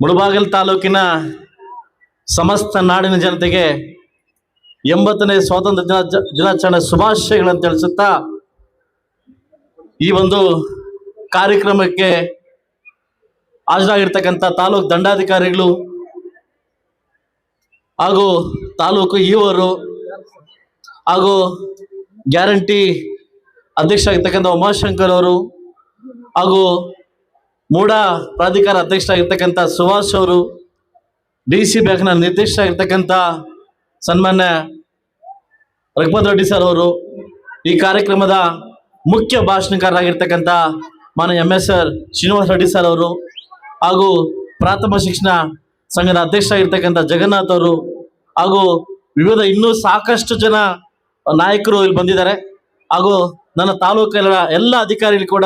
ಮುಳಬಾಗಿಲು ತಾಲೂಕಿನ ಸಮಸ್ತ ನಾಡಿನ ಜನತೆಗೆ 80ನೇ ಸ್ವಾತಂತ್ರ್ಯ ದಿನಾಚರಣೆ ಶುಭಾಶಯಗಳನ್ನು ತಿಳಿಸುತ್ತಾ ಈ ಒಂದು ಕಾರ್ಯಕ್ರಮಕ್ಕೆ ಹಾಜರಾಗಿರ್ತಕ್ಕಂಥ ತಾಲೂಕು ದಂಡಾಧಿಕಾರಿಗಳು ಹಾಗೂ ತಾಲೂಕು ಇಒರು ಹಾಗೂ ಗ್ಯಾರಂಟಿ ಅಧ್ಯಕ್ಷ ಆಗಿರ್ತಕ್ಕಂಥ ಉಮಾಶಂಕರ್ ಅವರು ಹಾಗೂ ಮೂಡ ಪ್ರಾಧಿಕಾರ ಅಧ್ಯಕ್ಷರಾಗಿರ್ತಕ್ಕಂಥ ಸುಭಾಷ್ ಅವರು, DC ಬ್ಯಾಂಕ್ನ ನಿರ್ದೇಶಕರಾಗಿರ್ತಕ್ಕಂಥ ಸನ್ಮಾನ್ಯ ರಘುಪತ್ ರೆಡ್ಡಿ ಸರ್ ಅವರು, ಈ ಕಾರ್ಯಕ್ರಮದ ಮುಖ್ಯ ಭಾಷಣಕಾರರಾಗಿರ್ತಕ್ಕಂಥ ಮಾನ್ಯ MSR ಶ್ರೀನಿವಾಸ್ ರೆಡ್ಡಿ ಸರ್ ಅವರು ಹಾಗೂ ಪ್ರಾಥಮಿಕ ಶಿಕ್ಷಣ ಸಂಘದ ಅಧ್ಯಕ್ಷರಾಗಿರ್ತಕ್ಕಂಥ ಜಗನ್ನಾಥ್ ಅವರು ಹಾಗೂ ವಿವಿಧ ಇನ್ನೂ ಸಾಕಷ್ಟು ಜನ ನಾಯಕರು ಇಲ್ಲಿ ಬಂದಿದ್ದಾರೆ ಹಾಗೂ ನನ್ನ ತಾಲೂಕಿನ ಎಲ್ಲ ಅಧಿಕಾರಿಗಳು ಕೂಡ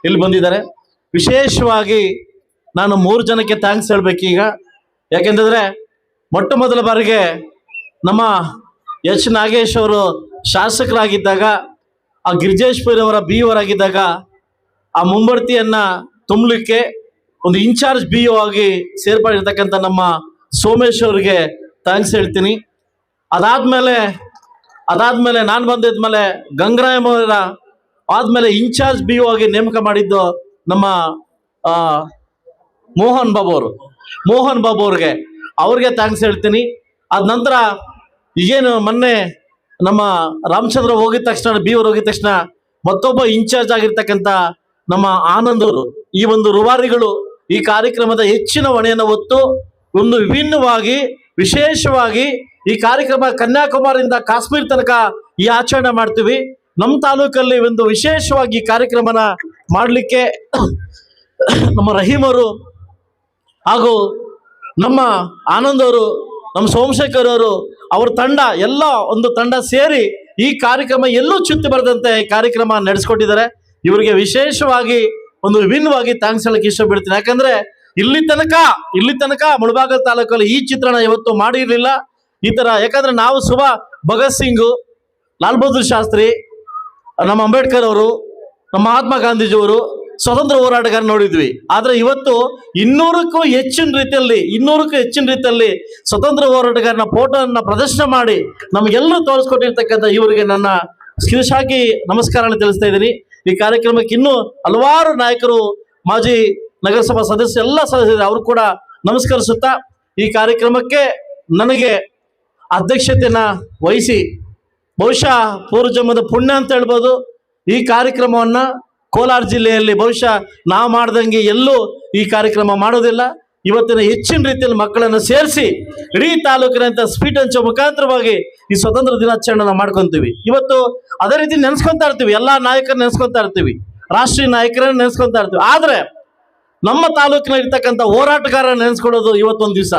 ಇಲ್ಲಿ ಬಂದಿದ್ದಾರೆ. ವಿಶೇಷವಾಗಿ ನಾನು 3 ಜನಕ್ಕೆ ಥ್ಯಾಂಕ್ಸ್ ಹೇಳಬೇಕೀಗ. ಯಾಕೆಂತಂದರೆ ಮೊಟ್ಟ ಮೊದಲ ಬಾರಿಗೆ ನಮ್ಮ H ನಾಗೇಶ್ ಅವರು ಶಾಸಕರಾಗಿದ್ದಾಗ, ಆ ಗಿರಿಜೇಶ್ವರಿ ಅವರ BO ಆಗಿದ್ದಾಗ ಆ ಮುಂಬಡ್ತಿಯನ್ನು ತುಂಬಲಿಕ್ಕೆ ಒಂದು ಇನ್ಚಾರ್ಜ್ BO ಆಗಿ ಸೇರ್ಪಡಿರ್ತಕ್ಕಂಥ ನಮ್ಮ ಸೋಮೇಶ್ ಅವರಿಗೆ ಥ್ಯಾಂಕ್ಸ್ ಹೇಳ್ತೀನಿ. ಅದಾದ್ಮೇಲೆ ನಾನು ಬಂದಿದ್ಮೇಲೆ ಗಂಗರಾಯಮ್ ಅವರ ಆದಮೇಲೆ ಇನ್ಚಾರ್ಜ್ BO ಆಗಿ ನೇಮಕ ಮಾಡಿದ್ದು ನಮ್ಮ ಮೋಹನ್ ಬಾಬು ಅವ್ರಿಗೆ ಥ್ಯಾಂಕ್ಸ್ ಹೇಳ್ತೀನಿ. ಅದ ನಂತರ ಈಗೇನು ಮೊನ್ನೆ ನಮ್ಮ ರಾಮಚಂದ್ರ ಹೋಗಿದ ತಕ್ಷಣ BO ಹೋಗಿದ ತಕ್ಷಣ ಮತ್ತೊಬ್ಬ ಇನ್ಚಾರ್ಜ್ ಆಗಿರ್ತಕ್ಕಂಥ ನಮ್ಮ ಆನಂದ್ ಅವರು, ಈ ಒಂದು ರೂವಾರಿಗಳು ಈ ಕಾರ್ಯಕ್ರಮದ ಹೆಚ್ಚಿನ ಹೊಣೆಯನ್ನು ಹೊತ್ತು ಒಂದು ವಿಭಿನ್ನವಾಗಿ ವಿಶೇಷವಾಗಿ ಈ ಕಾರ್ಯಕ್ರಮ ಕನ್ಯಾಕುಮಾರಿಯಿಂದ ಕಾಶ್ಮೀರ ತನಕ ಈ ಆಚರಣೆ ಮಾಡ್ತೀವಿ. ನಮ್ಮ ತಾಲೂಕಲ್ಲಿ ಒಂದು ವಿಶೇಷವಾಗಿ ಈ ಕಾರ್ಯಕ್ರಮನ ಮಾಡಲಿಕ್ಕೆ ನಮ್ಮ ರಹೀಮ್ ಅವರು ಹಾಗೂ ನಮ್ಮ ಆನಂದ್ ಅವರು, ನಮ್ಮ ಸೋಮಶೇಖರ್ ಅವರು, ಅವ್ರ ತಂಡ ಎಲ್ಲ ಒಂದು ತಂಡ ಸೇರಿ ಈ ಕಾರ್ಯಕ್ರಮ ಎಲ್ಲೂ ಚ್ಯುತಿ ಬರದಂತೆ ಈ ಕಾರ್ಯಕ್ರಮ ನಡೆಸ್ಕೊಟ್ಟಿದ್ದಾರೆ. ಇವರಿಗೆ ವಿಶೇಷವಾಗಿ ಒಂದು ವಿಭಿನ್ನವಾಗಿ ಥ್ಯಾಂಕ್ಸ್ ಹೇಳಕ್ಕೆ ಇಷ್ಟಪಡ್ತೀನಿ. ಯಾಕಂದ್ರೆ ಇಲ್ಲಿ ತನಕ ಮುಳಬಾಗಿಲು ತಾಲೂಕಲ್ಲಿ ಈ ಚಿತ್ರಣ ಇವತ್ತು ಮಾಡಿರಲಿಲ್ಲ ಈ ತರ. ಯಾಕಂದ್ರೆ ನಾವು ಭಗತ್ ಸಿಂಗ್, ಲಾಲ್ ಬಹದ್ದೂರ್ ಶಾಸ್ತ್ರಿ, ನಮ್ಮ ಅಂಬೇಡ್ಕರ್ ಅವರು, ನಮ್ಮ ಮಹಾತ್ಮ ಗಾಂಧೀಜಿಯವರು ಸ್ವತಂತ್ರ ಹೋರಾಟಗಾರ ನೋಡಿದ್ವಿ. ಆದ್ರೆ ಇವತ್ತು 200ಕ್ಕೂ ಹೆಚ್ಚಿನ ರೀತಿಯಲ್ಲಿ ಸ್ವತಂತ್ರ ಹೋರಾಟಗಾರನ ಫೋಟೋನ ಪ್ರದರ್ಶನ ಮಾಡಿ ನಮಗೆಲ್ಲರೂ ತೋರಿಸ್ಕೊಟ್ಟಿರ್ತಕ್ಕಂಥ ಇವರಿಗೆ ನನ್ನ ಶಿರಸಾಗಿ ನಮಸ್ಕಾರಗಳನ್ನು ತಿಳಿಸ್ತಾ ಇದ್ದೀನಿ. ಈ ಕಾರ್ಯಕ್ರಮಕ್ಕೆ ಇನ್ನೂ ಹಲವಾರು ನಾಯಕರು, ಮಾಜಿ ನಗರಸಭಾ ಸದಸ್ಯರು, ಎಲ್ಲ ಸದಸ್ಯರು ಅವರು ಕೂಡ ನಮಸ್ಕರಿಸುತ್ತಾ ಈ ಕಾರ್ಯಕ್ರಮಕ್ಕೆ ನನಗೆ ಅಧ್ಯಕ್ಷತೆಯನ್ನ ವಹಿಸಿ, ಬಹುಶಃ ಪೂರ್ವಜನ್ಮದ ಪುಣ್ಯ ಅಂತ ಹೇಳ್ಬೋದು, ಈ ಕಾರ್ಯಕ್ರಮವನ್ನ ಕೋಲಾರ ಜಿಲ್ಲೆಯಲ್ಲಿ ಬಹುಶಃ ನಾವು ಮಾಡ್ದಂಗೆ ಎಲ್ಲೂ ಈ ಕಾರ್ಯಕ್ರಮ ಮಾಡೋದಿಲ್ಲ. ಇವತ್ತಿನ ಹೆಚ್ಚಿನ ರೀತಿಯಲ್ಲಿ ಮಕ್ಕಳನ್ನು ಸೇರಿಸಿ ಇಡೀ ತಾಲೂಕಿನಂತ ಸ್ಪೀಡ್ ಹಂಚೋ ಮುಖಾಂತರವಾಗಿ ಈ ಸ್ವತಂತ್ರ ದಿನಾಚರಣೆ ನಾವು ಮಾಡ್ಕೊಂತೀವಿ. ಇವತ್ತು ಅದೇ ರೀತಿ ನೆನೆಸ್ಕೊಂತಾ ಇರ್ತೀವಿ, ಎಲ್ಲ ನಾಯಕರನ್ನ ನೆನೆಸ್ಕೊಂತಾ ಇರ್ತೀವಿ, ರಾಷ್ಟ್ರೀಯ ನಾಯಕರನ್ನ ನೆನೆಸ್ಕೊಂತಾ ಇರ್ತೀವಿ. ಆದ್ರೆ ನಮ್ಮ ತಾಲೂಕಿನ ಇರ್ತಕ್ಕಂಥ ಹೋರಾಟಗಾರ ನೆನೆಸ್ಕೊಳ್ಳೋದು ಇವತ್ತೊಂದು ದಿವಸ.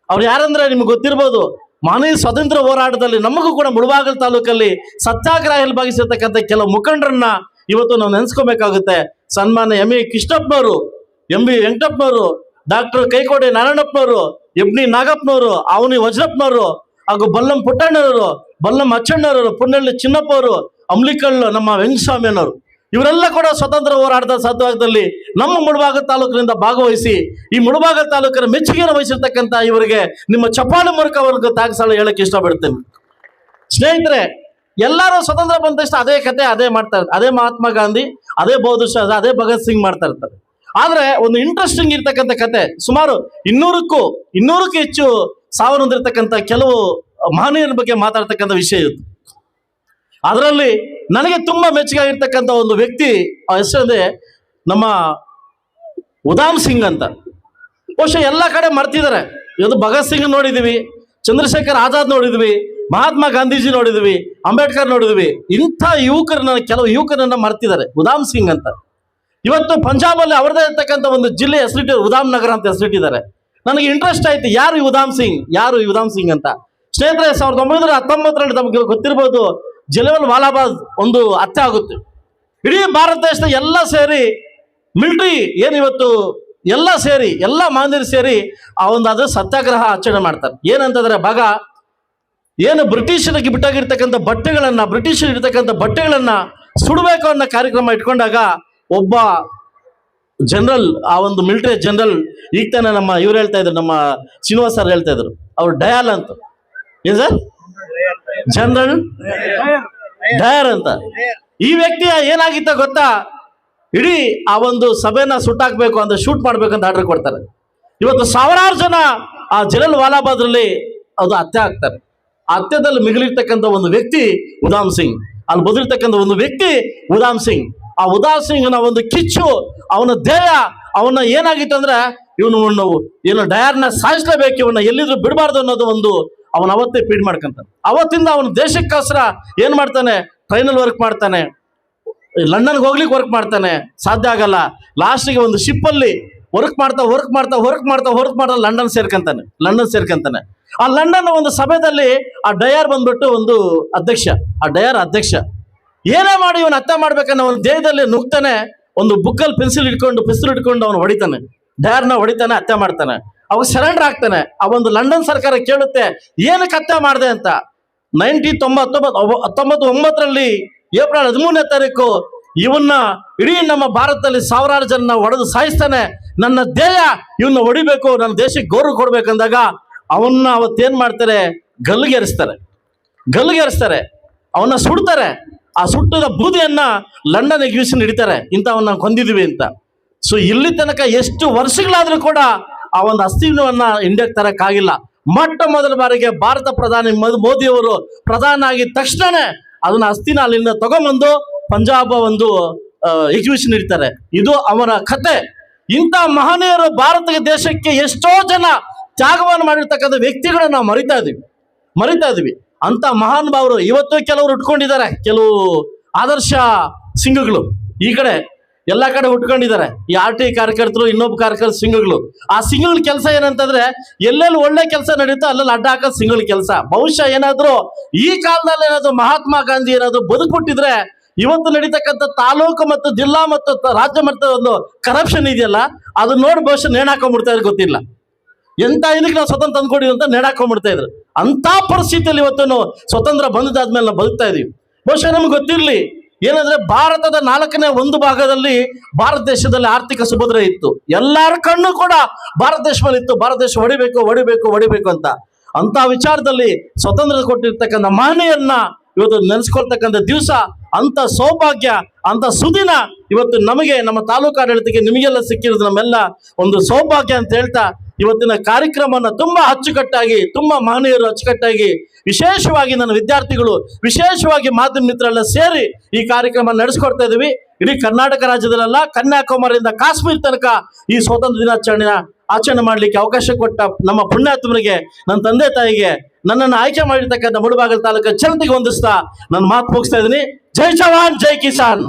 ಅವ್ರು ಯಾರಂದ್ರೆ ನಿಮ್ಗೆ ಗೊತ್ತಿರ್ಬೋದು, ಮಾನವೀಯ ಸ್ವಾತಂತ್ರ್ಯ ಹೋರಾಟದಲ್ಲಿ ನಮಗೂ ಕೂಡ ಮುಳಬಾಗಿಲು ತಾಲೂಕಲ್ಲಿ ಸತ್ಯಾಗ್ರಹದಲ್ಲಿ ಭಾಗಿಸಿರ್ತಕ್ಕಂಥ ಕೆಲವು ಮುಖಂಡರನ್ನ ಇವತ್ತು ನಾವು ನೆನೆಸ್ಕೋಬೇಕಾಗುತ್ತೆ. ಸನ್ಮಾನ್ಯ ME ಕೃಷ್ಣಪ್ಪನವರು, MB ವೆಂಕಟಪ್ಪನವರು, ಡಾಕ್ಟರ್ ಕೈಕೋಡೆ ನಾರಾಯಣಪ್ಪನವರು, MD ನಾಗಪ್ಪನವರು, ಅವನಿ ವಜ್ರಪ್ಪನವರು ಹಾಗೂ ಬಲ್ಲಂ ಪುಟ್ಟಣ್ಣವರು, ಬಲ್ಲಂ ಅಚ್ಚಣ್ಣವರು, ಪುಣ್ಣಳ್ಳಿ ಚಿನ್ನಪ್ಪ ಅವರು, ಅಮ್ಲಿಕಳ್ಳು ನಮ್ಮ ವೆಂಕಟಸ್ವಾಮಿಯವರು, ಇವರೆಲ್ಲ ಕೂಡ ಸ್ವತಂತ್ರ ಹೋರಾಟದ ಸತ್ವಾಗದಲ್ಲಿ ನಮ್ಮ ಮುಳಬಾಗಿಲು ತಾಲೂಕಿನಿಂದ ಭಾಗವಹಿಸಿ ಈ ಮುಳಬಾಗಿಲು ತಾಲೂಕಿನ ಮೆಚ್ಚುಗೆಯನ್ನು ವಹಿಸಿರ್ತಕ್ಕಂಥ ಇವರಿಗೆ ನಿಮ್ಮ ಚಪ್ಪಾಳೆ ಮೂಲಕ ಅವ್ರಿಗೆ ತಾಗ್ಸಾಲ ಹೇಳಕ್ಕೆ ಇಷ್ಟಪಡ್ತೇನೆ. ಸ್ನೇಹಿತರೆ, ಎಲ್ಲರೂ ಸ್ವತಂತ್ರ ಬಂದ ತಕ್ಷಣ ಅದೇ ಕತೆ ಅದೇ ಮಾಡ್ತಾ ಇರ್ತಾರೆ. ಅದೇ ಮಹಾತ್ಮ ಗಾಂಧಿ, ಅದೇ ಬಹದ್ದೂರ್ ಶಾಸ್ತ್ರಿ, ಅದೇ ಭಗತ್ ಸಿಂಗ್ ಮಾಡ್ತಾ ಇರ್ತಾರೆ. ಆದ್ರೆ ಒಂದು ಇಂಟ್ರೆಸ್ಟಿಂಗ್ ಇರ್ತಕ್ಕಂಥ ಕತೆ, ಸುಮಾರು 200ಕ್ಕೂ ಹೆಚ್ಚು ಸಾವನ್ನಪ್ಪಿರ್ತಕ್ಕಂಥ ಕೆಲವು ಮಹನೀಯರ ಬಗ್ಗೆ ಮಾತಾಡ್ತಕ್ಕಂಥ ವಿಷಯ ಇತ್ತು. ಅದರಲ್ಲಿ ನನಗೆ ತುಂಬಾ ಮೆಚ್ಚುಗೆ ಆಗಿರ್ತಕ್ಕಂಥ ಒಂದು ವ್ಯಕ್ತಿ, ಆ ಹೆಸರೇ ನಮ್ಮ ಉಧಾಮ್ ಸಿಂಗ್ ಅಂತ. ಬಹುಶಃ ಎಲ್ಲ ಕಡೆ ಮರ್ತಿದ್ದಾರೆ. ಇವತ್ತು ಭಗತ್ ಸಿಂಗ್ ನೋಡಿದ್ವಿ, ಚಂದ್ರಶೇಖರ್ ಆಜಾದ್ ನೋಡಿದ್ವಿ, ಮಹಾತ್ಮ ಗಾಂಧೀಜಿ ನೋಡಿದ್ವಿ, ಅಂಬೇಡ್ಕರ್ ನೋಡಿದ್ವಿ. ಇಂಥ ಕೆಲವು ಯುವಕರನ್ನ ಮರ್ತಿದ್ದಾರೆ. ಉಧಾಮ್ ಸಿಂಗ್ ಅಂತ ಇವತ್ತು ಪಂಜಾಬಲ್ಲಿ ಅವರದೇ ಇರ್ತಕ್ಕಂಥ ಒಂದು ಜಿಲ್ಲೆ ಹೆಸರಿಟ್ಟಿದ್ದಾರೆ, ಉಧಾಮ್ ನಗರ ಅಂತ ಹೆಸರಿಟ್ಟಿದ್ದಾರೆ. ನನಗೆ ಇಂಟ್ರೆಸ್ಟ್ ಆಯ್ತು, ಯಾರು ಈ ಉಧಾಮ್ ಸಿಂಗ್ ಅಂತ. ಸ್ನೇಹಿತರೆ, 1919ರಲ್ಲಿ ನಮಗೆ ಗೊತ್ತಿರ್ಬೋದು, ಜಲಿಯನ್ ವಾಲಾಬಾಗ್ ಒಂದು ಹತ್ಯೆ ಆಗುತ್ತೆ. ಇಡೀ ಭಾರತ ದೇಶದ ಎಲ್ಲ ಸೇರಿ ಮಿಲಿಟರಿ ಏನಿವತ್ತು ಎಲ್ಲ ಮಾನ್ಯರು ಸೇರಿ ಆ ಒಂದು ಅದು ಸತ್ಯಾಗ್ರಹ ಆಚರಣೆ ಮಾಡ್ತಾರೆ. ಏನಂತಂದ್ರೆ ಏನು ಬ್ರಿಟಿಷರಿಗೆ ಬಿಟ್ಟಾಗಿರ್ತಕ್ಕಂಥ ಬ್ರಿಟಿಷರು ಇರ್ತಕ್ಕಂಥ ಬಟ್ಟೆಗಳನ್ನ ಸುಡಬೇಕು ಅನ್ನೋ ಕಾರ್ಯಕ್ರಮ ಇಟ್ಕೊಂಡಾಗ ಒಬ್ಬ ಜನರಲ್, ಆ ಒಂದು ಮಿಲಿಟರಿ ಜನರಲ್, ಈಗ ತಾನೇ ನಮ್ಮ ಇವ್ರು ಹೇಳ್ತಾ ಇದ್ರು, ನಮ್ಮ ಶ್ರೀನಿವಾಸ್ ಸರ್ ಹೇಳ್ತಾ ಇದ್ರು, ಅವ್ರು ಡಯಾಲ್ ಅಂತ. ಏನ್ ಸರ್? ಜನರಲ್ ಡಯರ್ ಅಂತ. ಈ ವ್ಯಕ್ತಿ ಏನಾಗಿತ್ತ ಗೊತ್ತಾ? ಇಡೀ ಆ ಒಂದು ಸಭೆನ ಸುಟ್ಟಾಕ್ಬೇಕು ಅಂತ, ಶೂಟ್ ಮಾಡ್ಬೇಕಂತ ಆರ್ಡರ್ ಕೊಡ್ತಾರೆ. ಇವತ್ತು ಸಾವಿರಾರು ಜನ ಆ ಜಲಲ್ ವಾಲಾಬಾದ್ರಲ್ಲಿ ಅದು ಹತ್ಯೆ ಆಗ್ತಾರೆ. ಆ ಹತ್ಯೆದಲ್ಲಿ ಮಿಗಿಲಿರ್ತಕ್ಕಂಥ ಒಂದು ವ್ಯಕ್ತಿ ಉಧಾಮ್ ಸಿಂಗ್, ಅಲ್ಲಿ ಬದಿರ್ತಕ್ಕಂಥ ಒಂದು ವ್ಯಕ್ತಿ ಉಧಾಮ್ ಸಿಂಗ್. ಆ ಉಧಾಮ್ ಸಿಂಗ್ನ ಒಂದು ಕಿಚ್ಚು, ಅವನ ಧ್ಯೇಯ, ಅವನ ಏನಾಗಿತ್ತು ಅಂದ್ರೆ ಇವನು ಏನು ಡಯರ್ನ ಸಾಯಿಸ್ಲೇಬೇಕು, ಇವನ್ನ ಎಲ್ಲಿದ್ರು ಬಿಡಬಾರ್ದು ಅನ್ನೋದು ಒಂದು ಅವನ ಅವತ್ತೇ ಫೀಡ್ ಮಾಡ್ಕೊಂತಾನೆ. ಅವತ್ತಿಂದ ಅವನ ದೇಶಕ್ಕೋಸ್ಕರ ಏನ್ ಮಾಡ್ತಾನೆ, ಟ್ರೈನಲ್ಲಿ ವರ್ಕ್ ಮಾಡ್ತಾನೆ, ಲಂಡನ್ಗೆ ಹೋಗ್ಲಿಕ್ಕೆ ವರ್ಕ್ ಮಾಡ್ತಾನೆ, ಸಾಧ್ಯ ಆಗಲ್ಲ. ಲಾಸ್ಟಿಗೆ ಒಂದು ಶಿಪ್ಪಲ್ಲಿ ವರ್ಕ್ ಮಾಡ್ತಾ ಲಂಡನ್ ಸೇರ್ಕಂತಾನೆ. ಆ ಲಂಡನ್ ಒಂದು ಸಭೆಯಲ್ಲಿ ಆ ಡಯರ್ ಬಂದ್ಬಿಟ್ಟು ಒಂದು ಅಧ್ಯಕ್ಷ, ಆ ಡಯರ್ ಅಧ್ಯಕ್ಷ ಏನೇ ಮಾಡಿ ಇವನು ಹತ್ಯೆ ಮಾಡ್ಬೇಕನ್ನೋ ಒಂದು ದೇಹದಲ್ಲಿ ನುಗ್ತಾನೆ. ಒಂದು ಬುಕ್ಕಲ್ಲಿ ಪಿಸ್ತೂಲ್ ಇಟ್ಕೊಂಡು ಅವನು ಹೊಡಿತಾನೆ, ಡಯರ್ನ ಹೊಡಿತಾನೆ, ಹತ್ಯೆ ಮಾಡ್ತಾನೆ. ಅವಾಗ ಸರೆಂಡರ್ ಆಗ್ತಾನೆ. ಆ ಒಂದು ಲಂಡನ್ ಸರ್ಕಾರ ಕೇಳುತ್ತೆ, ಏನಕ್ಕೆ ಹತ್ಯೆ ಮಾಡಿದೆ ಅಂತ. 1999 ಏಪ್ರಿಲ್ 13ನೇ ತಾರೀಕು ಇವನ್ನ ಇಡೀ ನಮ್ಮ ಭಾರತದಲ್ಲಿ ಸಾವಿರಾರು ಜನ ಹೊಡೆದು ಸಾಯಿಸ್ತಾನೆ. ನನ್ನ ಧ್ಯೇಯ ಇವನ್ನ ಹೊಡಿಬೇಕು, ನನ್ನ ದೇಶಕ್ಕೆ ಗೌರವ ಕೊಡ್ಬೇಕಂದಾಗ ಅವನ್ನ ಅವತ್ತೇನ್ ಮಾಡ್ತಾರೆ, ಗಲ್ಲಿಗೇರಿಸ್ತಾರೆ, ಅವನ್ನ ಸುಡ್ತಾರೆ. ಆ ಸುಟ್ಟಿದ ಬೂದಿಯನ್ನ ಲಂಡನ್ ಎಕ್ಸಿಬಿಷನ್ ಹಿಡಿತಾರೆ, ಇಂಥವನ್ನ ಕೊಂದಿದ್ವಿ ಅಂತ. ಸೊ ಇಲ್ಲಿ ತನಕ ಎಷ್ಟು ವರ್ಷಗಳಾದ್ರೂ ಕೂಡ ಆ ಒಂದು ಅಸ್ತಿತ್ವವನ್ನ ಇಂಡಿಯಾಕ್ಕೆ ತರಕ್ಕಾಗಿಲ್ಲ. ಮೊಟ್ಟ ಮೊದಲ ಬಾರಿಗೆ ಭಾರತ ಪ್ರಧಾನಿ ಮೋದಿಯವರು ಪ್ರಧಾನ ಆಗಿದ ತಕ್ಷಣನೇ ಅದನ್ನ ಅಸ್ಥಿನ ಅಲ್ಲಿಂದ ತಗೊಂಬಂದು ಪಂಜಾಬ್ ಒಂದು ಎಕ್ಸಿಬಿಷನ್ ಇಡ್ತಾರೆ. ಇದು ಅವರ ಕತೆ. ಇಂಥ ಮಹನೀಯರು ಭಾರತ ದೇಶಕ್ಕೆ ಎಷ್ಟೋ ಜನ ತ್ಯಾಗವನ್ನು ಮಾಡಿರ್ತಕ್ಕಂಥ ವ್ಯಕ್ತಿಗಳನ್ನ ನಾವು ಮರಿತಾ ಇದೀವಿ. ಅಂತ ಮಹಾನ್ ಭಾವರು ಇವತ್ತು ಕೆಲವರು ಉಟ್ಕೊಂಡಿದ್ದಾರೆ, ಕೆಲವು ಆದರ್ಶ ಸಿಂಗ್ಗಳು ಈ ಕಡೆ ಎಲ್ಲ ಕಡೆ ಉಟ್ಕೊಂಡಿದ್ದಾರೆ. ಈ RT ಕಾರ್ಯಕರ್ತರು, ಇನ್ನೊಬ್ಬ ಕಾರ್ಯಕರ್ತರು, ಸಿಂಗ್ಗಳು. ಆ ಸಿಂಗ್ಗಳ ಕೆಲಸ ಏನಂತಂದ್ರೆ ಎಲ್ಲೆಲ್ಲಿ ಒಳ್ಳೆ ಕೆಲಸ ನಡೀತೋ ಅಲ್ಲೆಲ್ಲಿ ಅಡ್ಡ ಹಾಕೋದು ಸಿಂಗ್ಗಳ ಕೆಲಸ. ಬಹುಶಃ ಏನಾದ್ರು ಈ ಕಾಲದಲ್ಲಿ ಏನಾದ್ರು ಮಹಾತ್ಮ ಗಾಂಧಿ ಏನಾದ್ರು ಬದುಕ್ಬಿಟ್ಟಿದ್ರೆ ಇವತ್ತು ನಡೀತಕ್ಕಂಥ ತಾಲೂಕು ಮತ್ತು ಜಿಲ್ಲಾ ಮತ್ತು ರಾಜ್ಯ ಮಟ್ಟದ ಒಂದು ಕರಪ್ಷನ್ ಇದೆಯಲ್ಲ, ಅದನ್ನ ನೋಡಿ ಬಹುಶಃ ನೇಣಾಕೊಂಡ್ಬಿಡ್ತಾ ಇದ್ರು, ಗೊತ್ತಿಲ್ಲ ಎಂತ ಇದಕ್ಕೆ ನಾವು ಸ್ವತಂತ್ರ ತಂದ್ಕೊಡಿ ಅಂತ ನೇಣಾಕೊಂಡ್ಬಿಡ್ತಾ ಇದ್ರು. ಅಂತ ಪರಿಸ್ಥಿತಿಯಲ್ಲಿ ಇವತ್ತು ಸ್ವತಂತ್ರ ಬಂದಾದ್ಮೇಲೆ ನಾವು ಬದುಕ್ತಾ ಇದೀವಿ. ಬಹುಶಃ ನಮ್ಗೆ ಗೊತ್ತಿರ್ಲಿ ಏನಂದ್ರೆ ಭಾರತದ 1/4 ಭಾಗದಲ್ಲಿ ಭಾರತ ದೇಶದಲ್ಲಿ ಆರ್ಥಿಕ ಸುಭದ್ರ ಇತ್ತು. ಎಲ್ಲರ ಕಣ್ಣು ಕೂಡ ಭಾರತ ದೇಶ ಮೇಲೆ ಇತ್ತು, ಭಾರತ ದೇಶ ಹೊಡಿಬೇಕು ಅಂತ. ಅಂತ ವಿಚಾರದಲ್ಲಿ ಸ್ವತಂತ್ರ ಕೊಟ್ಟಿರ್ತಕ್ಕಂಥ ಮಹನೀಯರನ್ನ ಇವತ್ತು ನೆನೆಸ್ಕೊಳ್ತಕ್ಕಂಥ ದಿವಸ, ಅಂತ ಸೌಭಾಗ್ಯ, ಅಂತ ಸುದಿನ ಇವತ್ತು ನಮಗೆ, ನಮ್ಮ ತಾಲೂಕು ಆಡಳಿತಕ್ಕೆ, ನಿಮಗೆಲ್ಲ ಸಿಕ್ಕಿರೋದು ನಮ್ಮೆಲ್ಲ ಒಂದು ಸೌಭಾಗ್ಯ ಅಂತ ಹೇಳ್ತಾ ಇವತ್ತಿನ ಕಾರ್ಯಕ್ರಮವನ್ನು ತುಂಬಾ ಅಚ್ಚುಕಟ್ಟಾಗಿ, ತುಂಬಾ ಮಹನೀಯರು ಅಚ್ಚುಕಟ್ಟಾಗಿ, ವಿಶೇಷವಾಗಿ ನನ್ನ ವಿದ್ಯಾರ್ಥಿಗಳು, ವಿಶೇಷವಾಗಿ ಮಾಧ್ಯಮ ಮಿತ್ರರೆಲ್ಲ ಸೇರಿ ಈ ಕಾರ್ಯಕ್ರಮ ನಡೆಸ್ಕೊಡ್ತಾ ಇದೀವಿ. ಇಡೀ ಕರ್ನಾಟಕ ರಾಜ್ಯದಲ್ಲೆಲ್ಲ, ಕನ್ಯಾಕುಮಾರಿಯಿಂದ ಕಾಶ್ಮೀರ ತನಕ ಈ ಸ್ವಾತಂತ್ರ್ಯ ದಿನಾಚರಣೆಯ ಆಚರಣೆ ಮಾಡಲಿಕ್ಕೆ ಅವಕಾಶ ಕೊಟ್ಟ ನಮ್ಮ ಪುಣ್ಯಾತ್ಮರಿಗೆ, ನನ್ನ ತಂದೆ ತಾಯಿಗೆ, ನನ್ನನ್ನು ಆಯ್ಕೆ ಮಾಡಿರ್ತಕ್ಕಂಥ ಮುಳಬಾಗಿಲು ತಾಲೂಕು ಜನತೆಗೆ ಹೊಂದಿಸ್ತಾ ನನ್ನ ಮಾತು ಮುಗಿಸ್ತಾ ಇದ್ದೀನಿ. ಜೈ ಜವಾನ್, ಜೈ ಕಿಸಾನ್.